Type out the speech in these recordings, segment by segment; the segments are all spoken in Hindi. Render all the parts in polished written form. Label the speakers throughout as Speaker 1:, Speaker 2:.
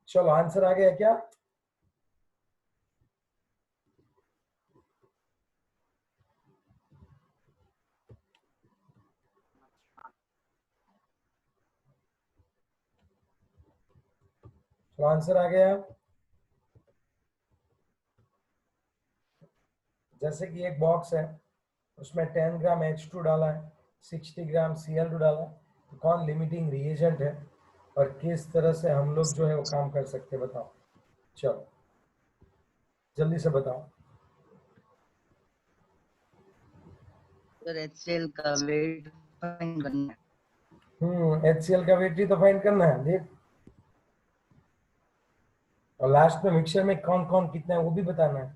Speaker 1: चलो आंसर आ गया क्या? तो आंसर आ गया। जैसे कि एक बॉक्स है, उसमें 10 ग्राम H2 डाला है, 60 ग्राम Cl2 डाला है, तो कौन लिमिटिंग रिएजेंट है और किस तरह से हम लोग जो है वो काम कर सकते हैं, बताओ। चलो जल्दी से बताओ।
Speaker 2: सर HCl का वेट फाइंड करना है।
Speaker 1: HCl का वेट ही तो फाइंड करना है, देख। और लास्ट में मिक्सचर में कौन कौन कितना है वो भी बताना है।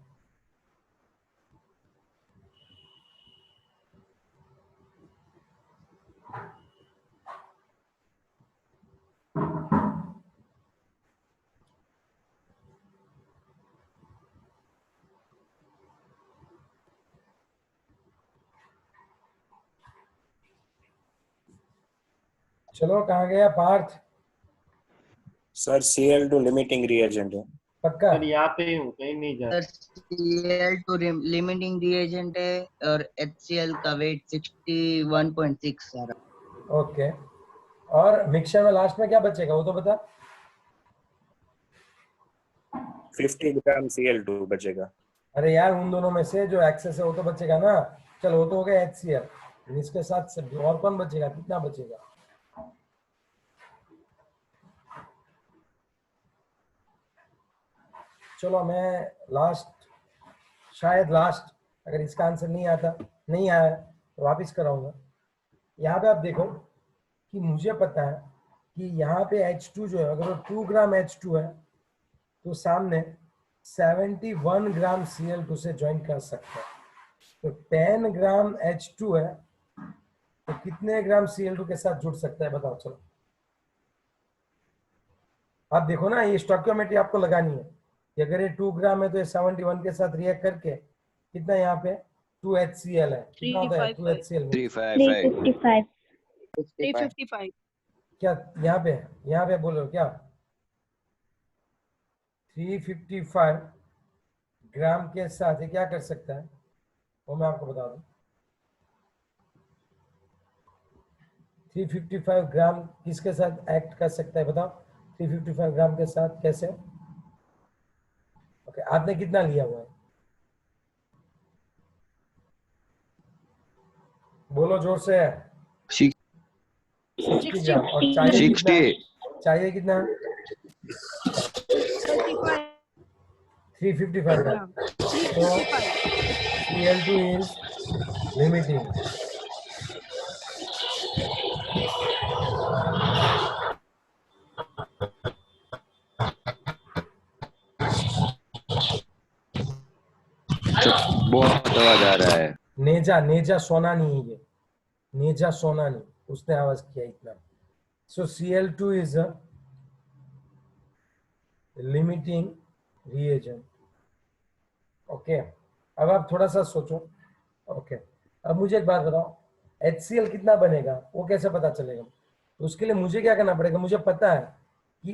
Speaker 1: चलो कहाँ गया Partha?
Speaker 3: Sir Cl2 limiting reagent है।
Speaker 1: पक्का?
Speaker 4: सर यहाँ पे हूँ, कहीं नहीं जा रहा।
Speaker 2: सर Cl2 लिमिटिंग रिएजेंट है और HCl का वेट 61.6 सर।
Speaker 1: ओके। और मिक्सचर में लास्ट में क्या बचेगा वो तो बता।
Speaker 3: 50 ग्राम Cl2 बचेगा।
Speaker 1: अरे यार उन दोनों में से जो एक्सेस है वो तो बचेगा ना। चलो वो तो हो गया HCl, इसके साथ और कौन बचेगा, कितना बचेगा? चलो मैं लास्ट, शायद लास्ट, अगर इसका आंसर नहीं आया तो वापिस कराऊंगा। यहाँ पे आप देखो कि मुझे पता है कि यहाँ पे H2 जो है, अगर वो 2 ग्राम H2 है तो सामने 71 ग्राम Cl2 से ज्वाइन कर सकते हैं। तो 10 ग्राम H2 है तो कितने ग्राम Cl2 के साथ जुड़ सकता है, बताओ। चलो आप देखो ना, ये स्टोइकियोमेट्री आपको लगानी है कि अगर ये 2 ग्राम है तो ये 71 के साथ रिएक्ट करके कितना यहाँ पे 2HCl है, कितना होता है 2HCl?
Speaker 5: 355
Speaker 2: 355
Speaker 1: क्या यहाँ पे बोलो क्या 355 ग्राम के साथ ये क्या कर सकता है वो मैं आपको बता दूं। 355 ग्राम किसके साथ एक्ट कर सकता है बताओ? 355 ग्राम के साथ कैसे? ओके, आपने कितना लिया हुआ है बोलो जोर से। 60 ग्राम। और चाहिए कितना? चाहिए कितना? 355 ग्राम। तो Cl2 is limiting.
Speaker 6: बहुत आवाज आ रहा है।
Speaker 1: नेजा सोना नहीं है ये, नेजा सोना नहीं, उसने आवाज किया इतना। सो Cl2 is a limiting reagent. Okay, अब आप थोड़ा सा सोचो। ओके, अब मुझे एक बात बताओ, HCl कितना बनेगा वो कैसे पता चलेगा? तो उसके लिए मुझे क्या करना पड़ेगा? मुझे पता है कि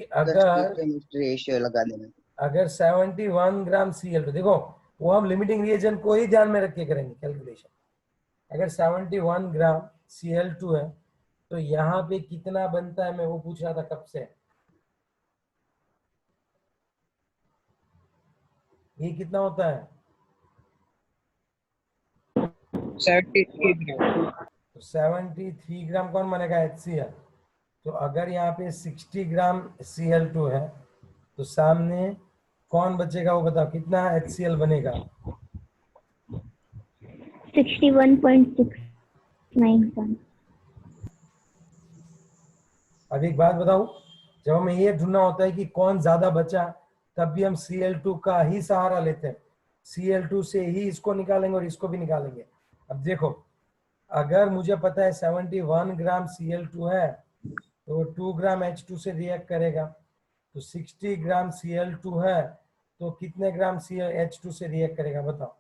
Speaker 2: रेशियो लगा देना।
Speaker 1: अगर 71 ग्राम Cl2, देखो वो हम लिमिटिंग रिएजेंट को ही ध्यान में रख के करेंगे कैलकुलेशन। अगर 71 ग्राम Cl2 है तो यहाँ पे कितना बनता है, मैं वो पूछ रहा था कब से। ये कितना होता है?
Speaker 2: 73 ग्राम।
Speaker 1: तो 73 ग्राम कौन बनेगा? HCl। तो अगर यहाँ पे 60 ग्राम Cl2 है तो सामने कौन बचेगा वो बताओ, कितना HCl बनेगा?
Speaker 5: 61.69।
Speaker 1: अब एक बात बताऊं, जब हमें ये ढूंढना होता है कि कौन ज्यादा बचा, तब भी हम Cl2 का ही सहारा लेते हैं। Cl2 से ही इसको निकालेंगे और इसको भी निकालेंगे। अब देखो, अगर मुझे पता है 71 ग्राम Cl2 है तो 2 ग्राम H2 से रिएक्ट करेगा, तो 60 ग्राम Cl2 है तो कितने ग्राम H2 से रिएक्ट करेगा बताओ।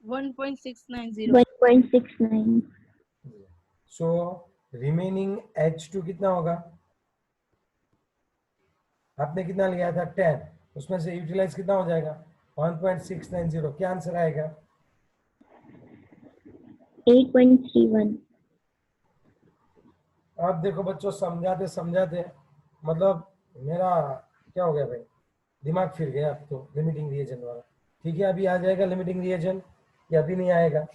Speaker 5: $1.690
Speaker 1: सो रिमेनिंग H2 कितना होगा? आपने कितना लिया था 10, उसमें से यूटिलाइज कितना हो जाएगा 1.690। क्या आंसर आएगा?
Speaker 5: 8.31.
Speaker 1: आप देखो बच्चों, समझाते समझाते मतलब मेरा क्या हो गया भाई, दिमाग फिर गया अब तो लिमिटिंग रिएजन वाला। ठीक है, अभी आ जाएगा लिमिटिंग रिएजन या अभी नहीं आएगा?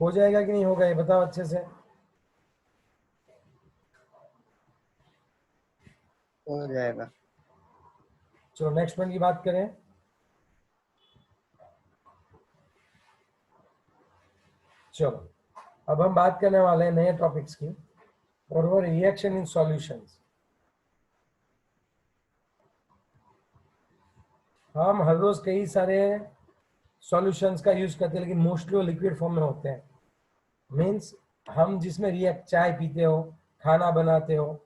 Speaker 1: हो जाएगा कि नहीं होगा, ये बताओ अच्छे से।
Speaker 2: हो जाएगा।
Speaker 1: चलो नेक्स्ट वन की बात करें। चलो अब हम बात करने वाले हैं नए टॉपिक्स की, और वो रिएक्शन इन सॉल्यूशंस। हम हर रोज कई सारे सॉल्यूशंस का यूज करते हैं, लेकिन मोस्टली वो लिक्विड फॉर्म में होते हैं। मीन्स हम जिसमें रिएक्ट, चाय पीते हो, खाना बनाते हो,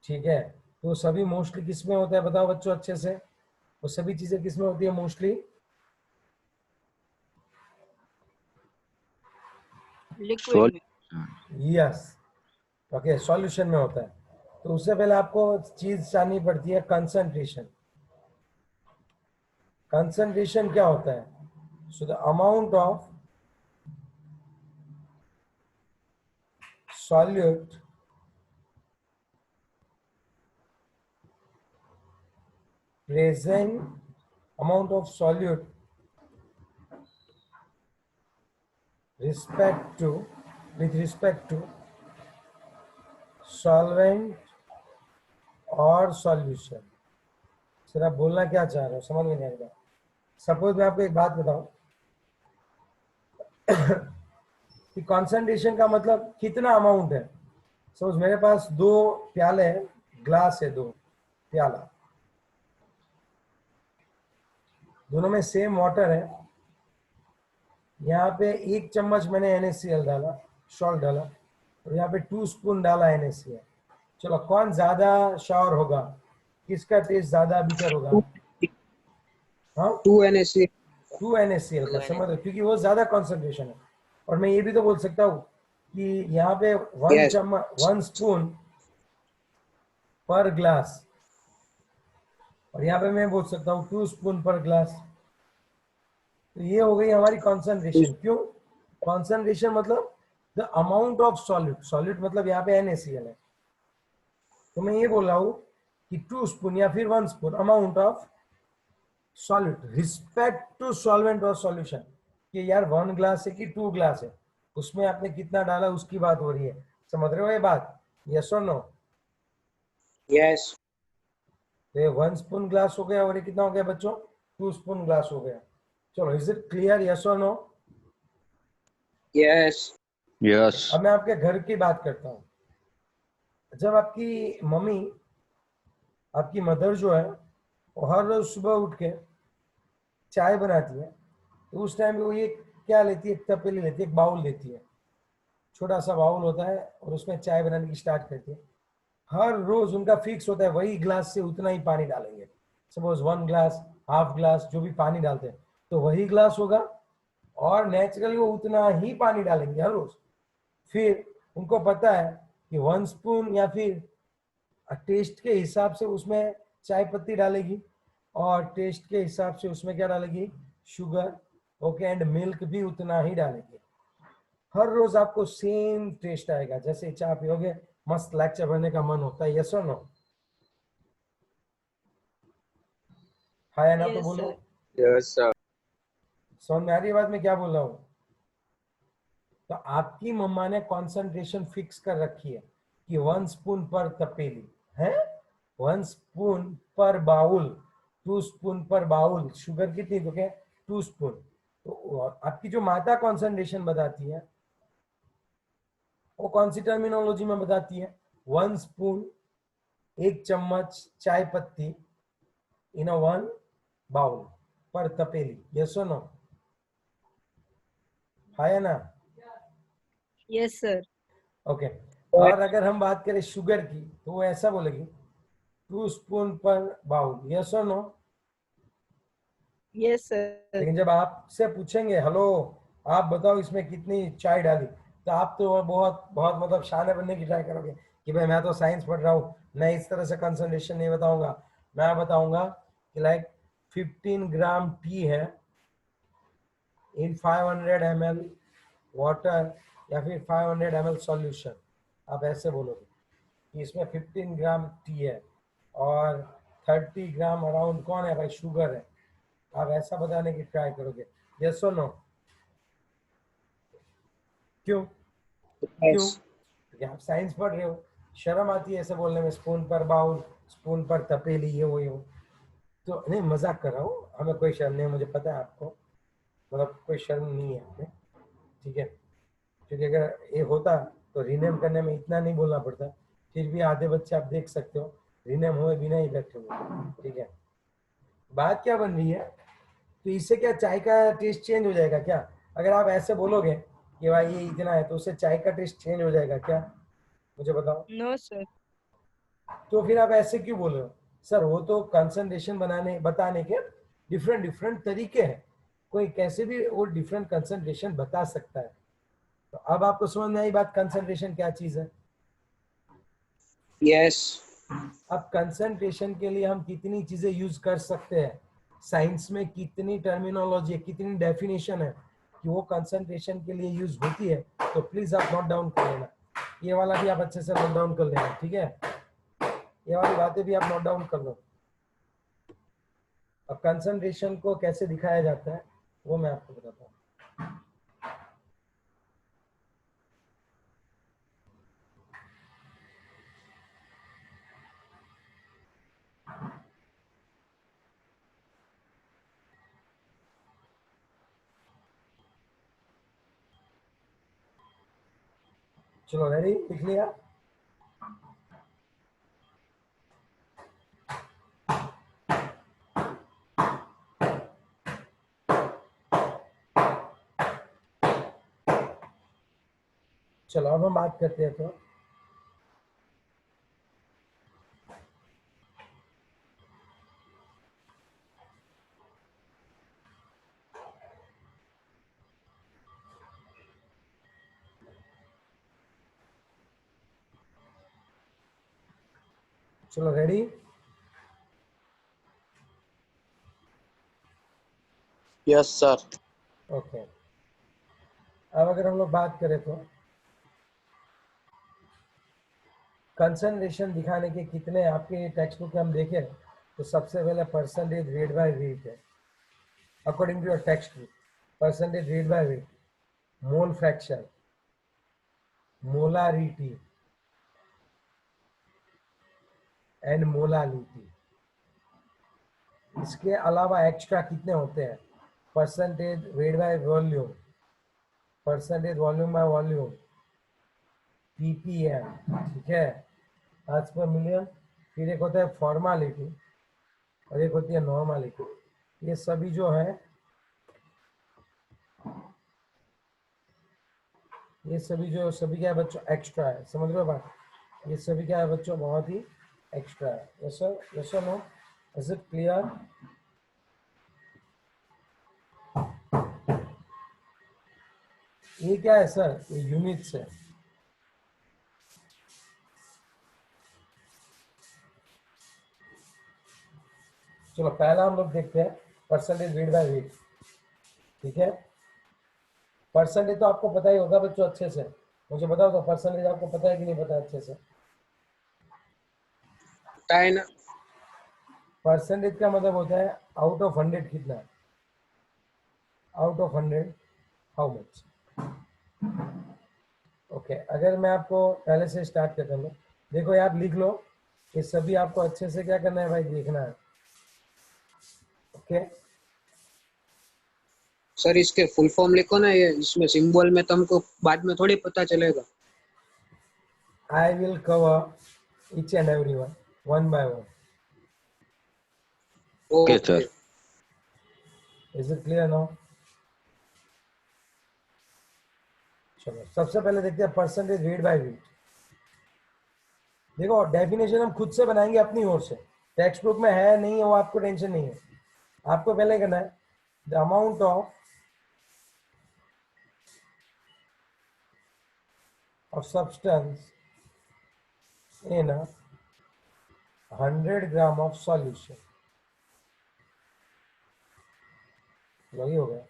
Speaker 1: ठीक है, तो सभी मोस्टली किस में होता है बताओ बच्चों अच्छे से, वो सभी चीजें किस में होती है मोस्टली?
Speaker 7: लिक्विड में।
Speaker 1: यस, ओके, सॉल्यूशन में होता है। तो उससे पहले आपको चीज जाननी पड़ती है कंसंट्रेशन। कंसंट्रेशन क्या होता है? So the amount of solute present, amount of solute with respect to solvent और solution। सर आप बोलना क्या चाह रहे हो, समझ में नहीं आ रहा। सपोज मैं आपको एक बात बताऊं कि कंसंट्रेशन का मतलब कितना अमाउंट है। सपोज मेरे पास 2 प्याले हैं, ग्लास है 2 प्याला, दोनों में सेम वाटर है। यहाँ पे 1 चम्मच मैंने NaCl डाला, सॉल्ट डाला, और यहाँ पे 2 स्पून डाला NaCl। चलो कौन ज्यादा श्योर होगा, किसका टेस्ट ज्यादा बिटर होगा? हाँ
Speaker 8: 2 NaCl
Speaker 1: 2 NaCl का, समझ रहे, क्योंकि वो ज्यादा कॉन्सेंट्रेशन है। और मैं ये भी तो बोल सकता हूँ कि यहाँ पे 1 चम्मच 1 स्पून पर ग्लास, और यहाँ पे मैं बोल सकता हूँ 2 स्पून पर ग्लास। तो ये हो गई हमारी कॉन्सेंट्रेशन। क्यों? कॉन्सेंट्रेशन मतलब the amount of solute, solute मतलब यहाँ पे NaCl है। तो मैं ये बोल रहा हूँ कि 2 स्पून या फिर 1 spoon amount of solute respect to solvent और सॉल्यूशन, कि यार 1 ग्लास है कि 2 ग्लास है, उसमें आपने कितना डाला उसकी बात हो रही है। समझ रहे हो ये बात? यस और नो?
Speaker 8: yes
Speaker 1: तो ये 1 स्पून ग्लास हो गया, और ये कितना हो गया बच्चों? 2 स्पून ग्लास हो गया। चलो इज इट क्लियर, यस और नो?
Speaker 8: yes
Speaker 6: यस
Speaker 1: अब मैं आपके घर की बात करता हूँ। जब आपकी मम्मी, आपकी मदर जो है, वो हर रोज सुबह उठ के चाय बनाती है, तो उस टाइम पे वो ये क्या लेती है, एक तपेली लेती है, एक बाउल लेती है, छोटा सा बाउल होता है, और उसमें चाय बनाने की स्टार्ट करती है। हर रोज उनका फिक्स होता है, वही ग्लास से उतना ही पानी डालेंगे। सपोज 1 ग्लास, हाफ ग्लास, जो भी पानी डालते हैं तो वही ग्लास होगा, और नेचुरली वो उतना ही पानी डालेंगे हर रोज। फिर उनको पता है कि 1 स्पून या फिर टेस्ट के हिसाब से उसमें चाय पत्ती डालेगी, और टेस्ट के हिसाब से उसमें क्या डालेगी, शुगर, ओके, एंड मिल्क भी उतना ही डालेगी। हर रोज आपको सेम टेस्ट आएगा, जैसे चाय पियोगे मस्त लेक्चर बनने का मन होता है। यस और नो? हाँ या ना तो
Speaker 7: Yes,
Speaker 1: बोलो।
Speaker 7: sir.
Speaker 8: yes sir
Speaker 1: समझ में आ रही है बात मैं क्या बोल रहा हूँ? तो आपकी मम्मा ने कॉन्सेंट्रेशन फिक्स कर रखी है कि 1 स्पून पर तपेली है, 1 स्पून पर बाउल, 2 स्पून पर बाउल। शुगर कितनी, तो क्या 2 स्पून। तो आपकी जो माता कॉन्सेंट्रेशन बताती है वो कौन सी टर्मिनोलॉजी में बताती है? 1 स्पून, 1 चम्मच चाय पत्ती इन अ 1 बाउल पर तपेली। यस और नो? हाँ या ना?
Speaker 7: Yes, sir.
Speaker 1: ओके। और अगर हम बात करें शुगर की, तो वो ऐसा बोलेगी 2 स्पून पर बाउल। यस और नो?
Speaker 7: Yes, sir.
Speaker 1: लेकिन जब आपसे पूछेंगे हेलो आप बताओ इसमें कितनी चाय डाली, तो आप तो बहुत बहुत मतलब शाने बनने की ट्राई करोगे कि भाई मैं तो साइंस पढ़ रहा हूँ, मैं इस तरह से कंसंट्रेशन नहीं बताऊंगा। मैं बताऊंगा कि लाइक 15 ग्राम टी है इन 500 ml वाटर या फिर 500 ml सॉल्यूशन। आप ऐसे बोलोगे कि इसमें 15 ग्राम टी है और 30 ग्राम अराउंड कौन है भाई, शुगर है। आप ऐसा बताने की ट्राई करोगे। यस और नो? क्यों? क्यों?
Speaker 8: Yes.
Speaker 1: क्योंकि आप साइंस पढ़ रहे हो, शर्म आती है ऐसे बोलने में, स्पून पर बाउल, स्पून पर तपेली, ये वो। तो नहीं, मजाक कर रहा हूँ, हमें कोई शर्म नहीं है, मुझे पता है आपको, मतलब कोई शर्म नहीं है हमें, ठीक है। क्योंकि अगर ये होता तो रीनेम करने में इतना नहीं बोलना पड़ता। फिर भी आधे बच्चे आप देख सकते हो रीनेम हुए बिना ही बैठे हुए, ठीक है। बात क्या बन रही है, तो इससे क्या चाय का टेस्ट चेंज हो जाएगा क्या? अगर आप ऐसे बोलोगे कि भाई ये इतना है, तो उससे चाय का टेस्ट चेंज हो जाएगा क्या? मुझे बताओ।
Speaker 7: No, sir.
Speaker 1: तो फिर आप ऐसे क्यों बोल रहे हो? सर वो तो कंसंट्रेशन बताने के डिफरेंट डिफरेंट तरीके हैं, कोई कैसे भी वो डिफरेंट कंसंट्रेशन बता सकता है। तो अब आपको समझ में आई बात, कंसंट्रेशन क्या चीज है।
Speaker 8: Yes.
Speaker 1: अब कंसंट्रेशन के लिए हम कितनी चीजें यूज कर सकते हैं, साइंस में कितनी टर्मिनोलॉजी है, कितनी डेफिनेशन है कि वो कंसंट्रेशन के लिए यूज होती है। तो प्लीज आप नोट डाउन कर लेना, ये वाला भी आप अच्छे से नोट डाउन कर लेना, ठीक है। ये वाली बातें भी आप नोट डाउन कर लो। अब कंसंट्रेशन को कैसे दिखाया जाता है वो मैं आपको बताता हूँ। चलो रेडी, लिख लिया? चलो अब हम बात करते हैं। तो चलो रेडी?
Speaker 8: Yes, sir.
Speaker 1: ओके। अब अगर हम लोग बात करें तो कंसंट्रेशन दिखाने के कितने आपके टेक्स्ट बुक में हम देखें तो सबसे पहले परसेंटेज वेट बाय वेट है, according to your text book. Percentage weight by weight, mole fraction, molarity and molality. इसके अलावा एक्स्ट्रा कितने होते हैं? Percentage weight by volume, percentage volume by volume, PPM, ठीक है, पार्ट्स पर मिलियन। फिर एक होता है फॉर्मालिटी और एक होती है नॉर्मालिटी। ये सभी जो है, ये सभी क्या है बच्चों, एक्स्ट्रा है। समझ रहे हो बात? ये सभी क्या है बच्चों, बहुत ही एक्स्ट्रा है। Yes sir, yes sir, no, is it clear? ये क्या है सर? ये यूनिट्स है। चलो पहला हम लोग देखते हैं परसेंटेज वेट बाय वेट, ठीक है। परसेंटेज तो आपको पता ही होगा बच्चों अच्छे से, मुझे बताओ तो परसेंटेज आपको पता है कि नहीं पता अच्छे से?
Speaker 8: Time.
Speaker 1: परसेंटेज का मतलब होता है आउट ऑफ 100 कितना है, out of 100 how much. Okay, अगर मैं आपको पहले से स्टार्ट करता हूँ, देखो ये आप लिख लो, ये सभी आपको अच्छे से क्या करना है भाई, देखना है। ओके
Speaker 8: सर इसके फुल फॉर्म लिखो ना, ये इसमें सिंबल में तो हमको बाद में थोड़ी पता चलेगा।
Speaker 1: I will cover each and every one by one.
Speaker 6: Okay, sir.
Speaker 1: Is it clear now? चलो सबसे पहले देखते हैं परसेंटेज वेट बाय वेट। देखो डेफिनेशन हम खुद से बनाएंगे अपनी ओर से, टेक्स्ट बुक में है नहीं है वो आपको टेंशन नहीं है। आपको पहले करना है the amount of substance in a 100 gram of solution. वही हो गया,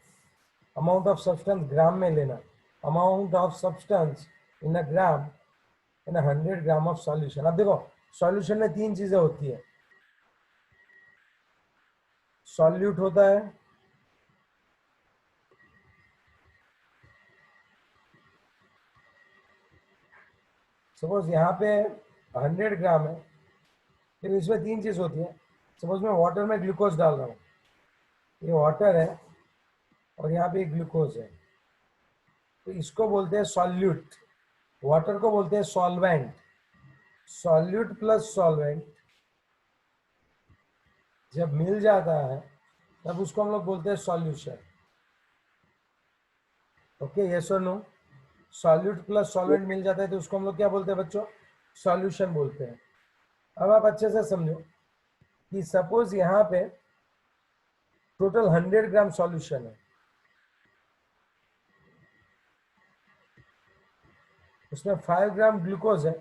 Speaker 1: अमाउंट ऑफ सब्सटेंस ग्राम में लेना, amount of substance in a gram in 100 gram of solution. अब देखो सॉल्यूशन में तीन चीजें होती है, सॉल्यूट होता है, सपोज यहाँ पे 100 ग्राम है, फिर इसमें तीन चीज होती है। सपोज मैं वाटर में ग्लूकोज डाल रहा हूँ, ये वाटर है और यहाँ पे ग्लूकोज है, तो इसको बोलते हैं सॉल्यूट, वाटर को बोलते हैं सॉल्वेंट। सॉल्यूट प्लस सॉल्वेंट जब मिल जाता है तब उसको हम लोग बोलते हैं सॉल्यूशन। ओके, यस और नो? सॉल्यूट प्लस सॉल्वेंट मिल जाता है तो उसको हम लोग क्या बोलते हैं बच्चों? सॉल्यूशन बोलते हैं। अब आप अच्छे से समझो कि सपोज यहाँ पे टोटल 100 ग्राम सॉल्यूशन है, उसमें 5 ग्राम ग्लूकोज है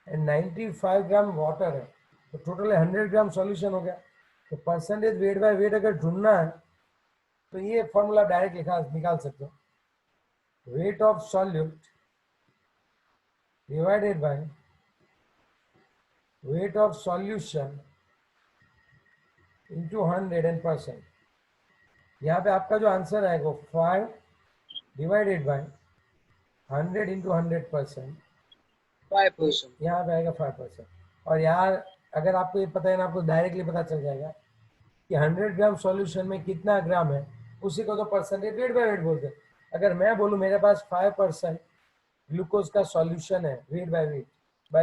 Speaker 1: एंड 95 ग्राम वाटर है, तो टोटल 100 ग्राम सॉल्यूशन हो गया। तो परसेंटेज वेट बाय वेट अगर ढूंढना है तो ये फॉर्मूला डायरेक्ट निकाल सकते हो, weight of solute divided by weight of solution into 100%। यहाँ पे आपका जो आंसर आएगा वो 5 डिवाइडेड बाय 100 इंटू 100%,
Speaker 8: 5%।
Speaker 1: यहाँ पे आएगा 5%। और यार अगर आपको ये पता है ना, आपको डायरेक्टली पता चल जाएगा कि 100 ग्राम सॉल्यूशन में कितना ग्राम है, उसी को तो परसेंटेज वेट बाय वेट बोलते हैं। अगर मैं बोलूँ मेरे पास 5% ग्लूकोज का सॉल्यूशन है वेट बाय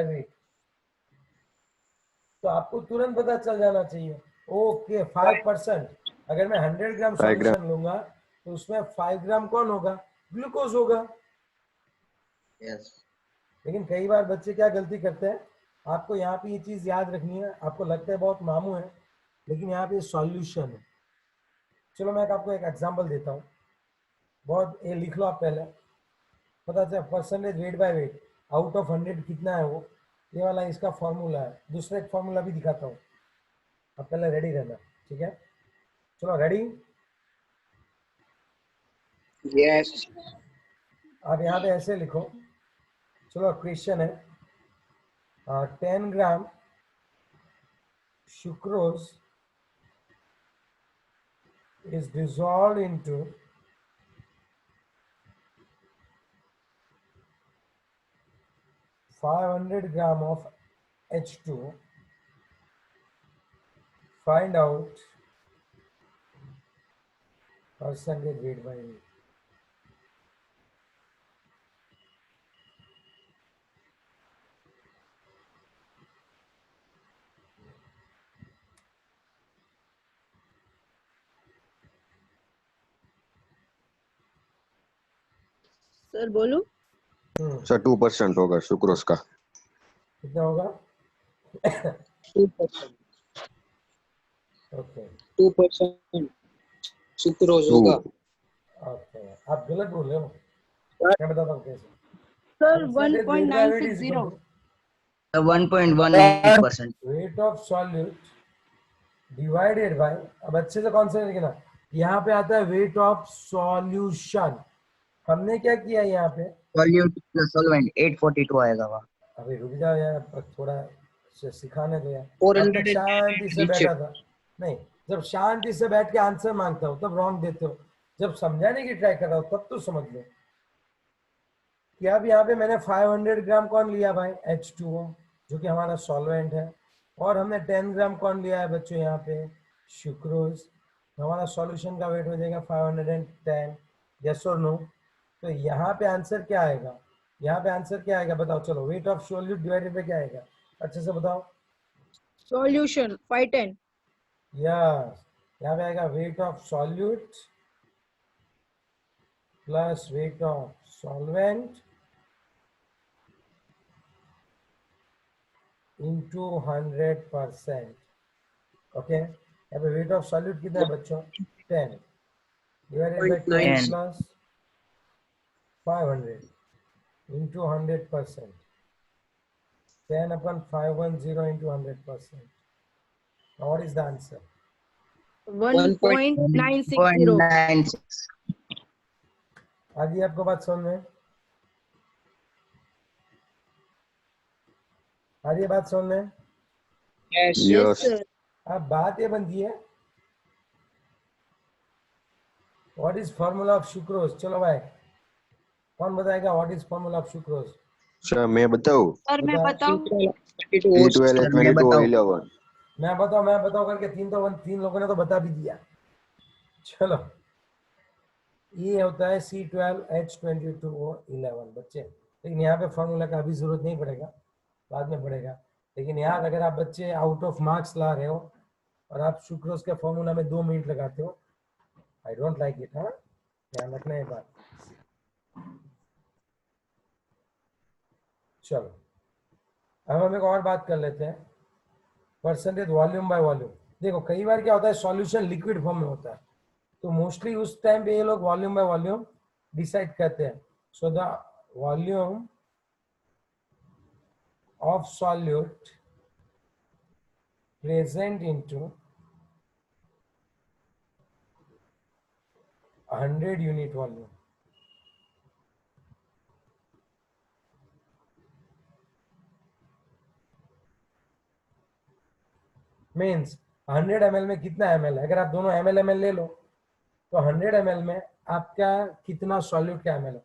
Speaker 1: वेट, तो आपको तुरंत पता चल जाना चाहिए ओके 5%। अगर मैं 100 ग्राम
Speaker 6: 5 ग्राम।
Speaker 1: सॉल्यूशन लूंगा तो उसमें 5 ग्राम कौन होगा? ग्लूकोज होगा।
Speaker 2: यस
Speaker 1: लेकिन कई बार बच्चे क्या गलती करते हैं, आपको यहाँ पे ये चीज याद रखनी है, आपको लगता है बहुत मामू है लेकिन यहाँ पे सॉल्यूशन है। चलो मैं आपको एक एग्जांपल देता हूँ, बहुत ये लिख लो आप पहले, पता चला percentage weight by wait out of 100 कितना है वो, ये वाला इसका फॉर्मूला है। दूसरा एक फॉर्मूला भी दिखाता हूँ, अब पहले रेडी रहना, ठीक है? चलो रेडी।
Speaker 8: यस।
Speaker 1: आप यहाँ पे ऐसे लिखो, चलो क्वेश्चन है 10 ग्राम sucrose is dissolved into 500 gram of H2. Find out percentage weight by weight.
Speaker 7: Sir बोलू?
Speaker 6: सर 2% होगा सुक्रोज का।
Speaker 1: कितना होगा?
Speaker 8: 2%।
Speaker 1: ओके
Speaker 8: 2% सुक्रोज होगा।
Speaker 1: ओके, आप गलत बोल रहे हो, मैं बताता हूँ कैसे।
Speaker 7: Sir
Speaker 1: Percentage weight by weight is
Speaker 7: 1.960।
Speaker 1: equal to
Speaker 2: 1.18%।
Speaker 1: weight of solute divided by, अब अच्छे से कॉन्सेप्ट लिखना, यहाँ पे आता है वेट ऑफ सॉल्यूशन। हमने क्या किया यहाँ पे,
Speaker 2: सॉल्यूट प्लस सॉल्वेंट 842 आएगा वहाँ।
Speaker 1: अभी रुक जाओ यार, थोड़ा सिखाने दो यार।
Speaker 8: 400
Speaker 1: अब तक शांति से
Speaker 8: नीचे।
Speaker 1: बैठा था, नहीं जब शांति से बैठ के आंसर मांगता हो तब रॉन्ग देते हो, जब समझाने की ट्राई कर रहा हो तब तो समझ लो कि अब यहाँ पे मैंने 500 ग्राम कौन लिया भाई? H2O, जो कि हमारा सॉल्वेंट है, और हमने 10 ग्राम कौन लिया है बच्चों? यहाँ पे सुक्रोज। हमारा सॉल्यूशन का वेट हो जाएगा 510। यस और नो? तो यहाँ पे आंसर क्या आएगा? यहाँ पे आंसर क्या आएगा बताओ? चलो weight of solute divided bye क्या आएगा, अच्छे से बताओ।
Speaker 7: सॉल्यूशन 510।
Speaker 1: यस, यहाँ पे आएगा weight of solute plus weight of solvent into 100%। Okay, यहाँ पे वेट ऑफ सॉल्यूट कितना है बच्चों? 10, divided by
Speaker 8: 0.9.
Speaker 1: 12 plus 500 into 100%. 10 upon 510 into 100%. Now what is the answer?
Speaker 7: 1.960.
Speaker 2: 0.96.
Speaker 1: आगे आपको बात समझ में? आ रही है बात समझ में?
Speaker 8: Yes.
Speaker 7: Yes,
Speaker 6: Yes.
Speaker 7: sir.
Speaker 1: अब बात ये बनती है, what is formula of sucrose? चलो भाई, कौन बताएगा what is formula of sucrose?
Speaker 6: Sir मैं बताऊं?
Speaker 7: सर मैं
Speaker 1: बता।
Speaker 7: बताऊं?
Speaker 6: T12
Speaker 2: सर, मैं
Speaker 6: H22
Speaker 2: बताऊं?
Speaker 6: 11.
Speaker 1: मैं बताओ करके तीन लोगों ने तो बता भी दिया। चलो, ये होता है C12H22O11 बच्चे, लेकिन यहाँ पे फॉर्मूला का अभी जरूरत नहीं पड़ेगा, बाद में पड़ेगा। लेकिन यार अगर आप बच्चे आउट ऑफ मार्क्स ला रहे हो और आप सुक्रोज के फॉर्मूला में 2 मिनट लगाते हो, आई डोंट लाइक इट। हाँ, ध्यान रखना ये बात। चलो, अब हम एक और बात कर लेते हैं, परसेंटेज वॉल्यूम बाय वॉल्यूम। देखो कई बार क्या होता है, सॉल्यूशन लिक्विड फॉर्म में होता है, तो मोस्टली उस टाइम पे ये लोग वॉल्यूम बाय वॉल्यूम डिसाइड करते हैं। So the volume of solute present into 100 unit volume means 100 ml में कितना ml है। अगर आप दोनों ml ले लो तो 100 ml में आपका कितना सॉल्यूट का ml है।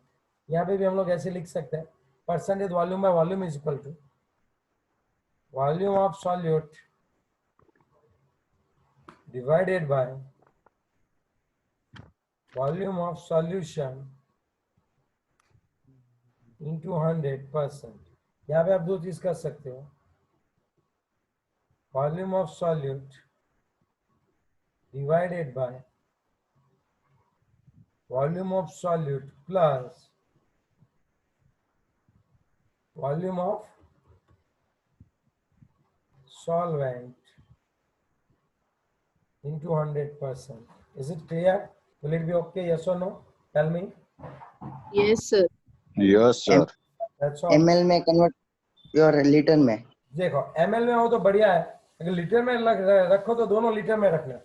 Speaker 1: यहाँ पे भी हम लोग ऐसे लिख सकते हैं, percentage volume by volume is equal to volume of solute divided by volume of solution into 100%। यहाँ पे आप दो चीज कर सकते हो, volume of solute divided by volume of solute plus volume of solvent into 100%. Is it clear? Will it be okay? Yes or no? Tell me.
Speaker 7: Yes, sir.
Speaker 6: Yes sir.
Speaker 1: That's all.
Speaker 2: ml में कन्वर्ट और लीटर में?
Speaker 1: देखो ml में हो तो बढ़िया है, अगर लीटर में रखो तो दोनों लीटर में रखना,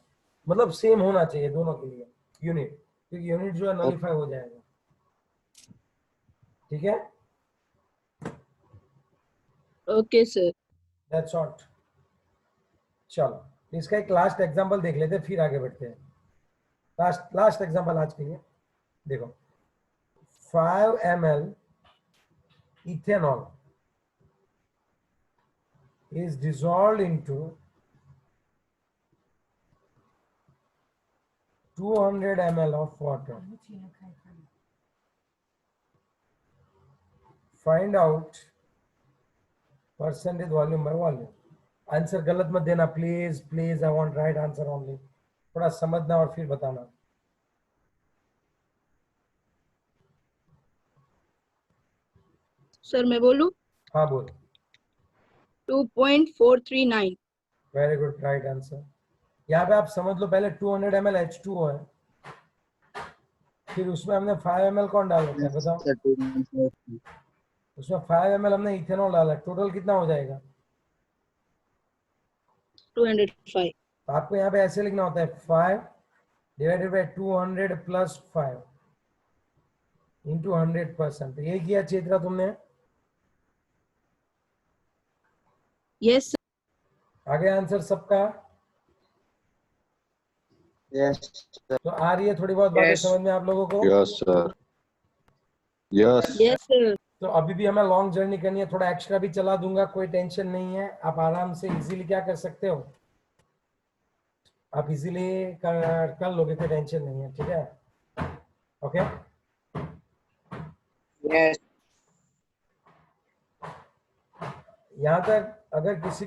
Speaker 1: मतलब सेम होना चाहिए दोनों के लिए यूनिट, क्योंकि यूनिट जो है नलिफाई हो जाएगा। ठीक है,
Speaker 7: Okay, sir.
Speaker 1: That's all. चलो इसका एक लास्ट एग्जांपल देख लेते हैं, फिर आगे बढ़ते हैं। लास्ट एग्जांपल आज के लिए देखो, 5 ml ethanol is dissolved into 200 ml of water. Find out percentage volume by volume. Answer गलत मत देना please, please, I want right answer only. थोड़ा समझना और फिर बताना।
Speaker 7: सर मैं बोलूं?
Speaker 1: हाँ बोल।
Speaker 7: 2.439.
Speaker 1: Very good, right answer. यहाँ पे आप समझ लो, पहले 200 ml H2O है, फिर उसमें हमने 5 ml कौन डाल रखा है बताओ?
Speaker 2: सर, 2.4.
Speaker 1: उसमें 5 ml हमने इथेनॉल डाला, टोटल कितना हो जाएगा?
Speaker 7: 205.
Speaker 1: तो आपको यहाँ पे ऐसे लिखना होता है 5 डिवाइडेड बाय 200 प्लस 5 इंटू 100%। ये किया चेत्रा तुमने?
Speaker 7: Yes, sir.
Speaker 1: आगे आंसर सबका?
Speaker 2: Yes, sir.
Speaker 1: तो आ रही है थोड़ी बहुत बातें
Speaker 8: Yes.
Speaker 1: समझ में आप लोगों को?
Speaker 6: Yes sir. Yes.
Speaker 7: Yes, sir.
Speaker 1: तो अभी भी हमें लॉन्ग जर्नी करनी है, थोड़ा एक्स्ट्रा भी चला दूंगा, कोई टेंशन नहीं है। आप आराम से इजीली क्या कर सकते हो, आप इजीली कर लोगे, कोई टेंशन नहीं है। ठीक है, ओके।
Speaker 8: Yes.
Speaker 1: यहाँ तक अगर किसी